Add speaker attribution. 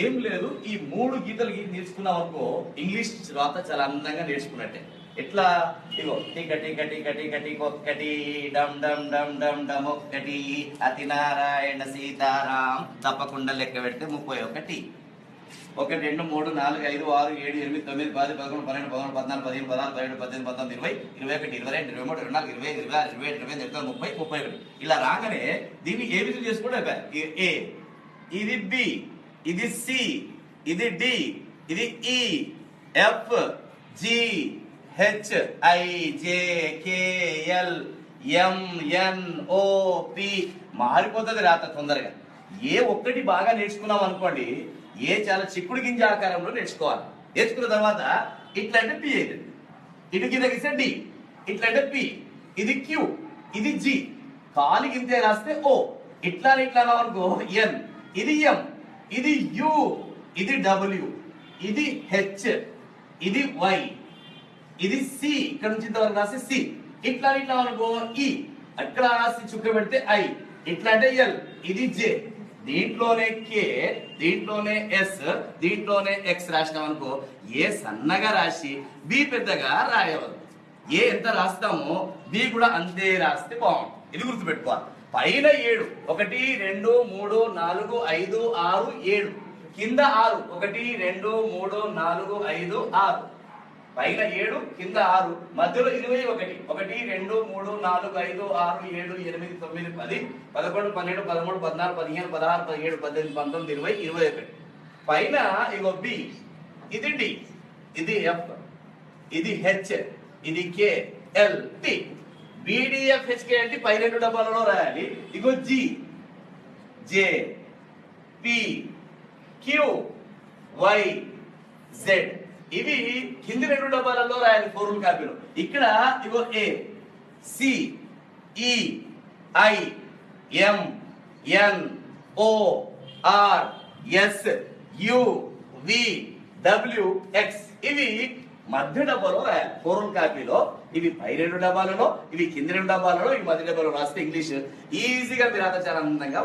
Speaker 1: ఏం లేదు, ఈ 3 గీతలు నేర్చుకున్నాం అనుకో ఇంగ్లీష్ రాత చాలా అందంగా నేర్చుకున్నట్టే. ఎట్లా? ఇగో టిక టిక టిక టిక టిక ఒక్కటి, డమ్ డమ్ డమ్ డమ్ డమ్ ఒక్కటి, అతి నారాయణ సీతారాం, తప్పకుండా లెక్క పెడితే 31. 1 2 3 4 5 6 7 8 9 10 11 12 13 14 15 16 17 18 19 20 21 22 23 24 25 26 27 28 29 30 31. ఇలా రాగానే దీన్ని ఏ విధంగా చేసుకోవడం? ఏ, ఇది బి, ఇది సి, ఇది డి, ఇది E, F, G, H, I, J, K, L, M, N, O, P. మారిపోతుంది రాత తొందరగా. ఏ ఒక్కటి బాగా నేర్చుకున్నాం అనుకోండి, ఏ చాలా చిక్కుడు గింజ ఆకారంలో నేర్చుకోవాలి. నేర్చుకున్న తర్వాత ఇట్లా అంటే పి అవుతుంది, ఇటు కింద గీస్తే డి, ఇట్లా అంటే పి, ఇది క్యూ, ఇది జి, కాలి గింతే రాస్తే ఓ, ఇట్లా ఇట్లా అనుకో ఎన్, ఇది ఎం, ఇది యు, ఇది డబ్ల్యూ, ఇది హెచ్, ఇది వై, ఇది సి, ఇక్కడ నుంచి ఇంతవరకు రాస్తే సి, ఇట్లా ఇట్లా అనుకో ఈ, అక్కడ రాసి చుక్క పెడితే ఐ, ఇట్లా అంటే ఎల్, ఇది జే, దీంట్లోనే కే, దీంట్లోనే ఎస్, దీంట్లోనే ఎక్స్ రాసినాం అనుకో ఏ సన్నగా రాసి బి పెద్దగా రాయవద్దు. ఏ ఎంత రాస్తామో బి కూడా అంతే రాస్తే బాగుంటుంది. ఇది గుర్తుపెట్టుకోవాలి. పైన 7 1 2 3 4 5 6 7, కింద 6 1 2 3 4 5 6, పైన 7 కింద 6, మధ్యలో 21 1 2 3 4 5 6 7 8 9 10 11 12 13 14 15 16 17 18 19 20 21. పైన ఇగో బి, ఇది డి, ఇది ఎఫ్, ఇది హెచ్, ఇది K, L, T. BDF HK అంటే పై 2 డబ్బాలలో రాయాలి. ఇగో G, J, P, Q, Y, Z, ఇవి కింది 2 డబ్బాలలో రాయాలి ఫోర్ములా కాపీలో. ఇక్కడ ఇగో A, C, E, I, M, N, O, R, S, U, V, W, X, ఇవి మధ్య డబ్బాలో రాయాలి ఫోర్ములా కాపీలో. ఇవి పై 2 డబ్బాలలో, ఇవి కింది 2 డబ్బాలలో, ఇవి మధ్య డబ్బాలో రాస్తే ఇంగ్లీష్ ఈజీగా మీరు చాలా అందంగా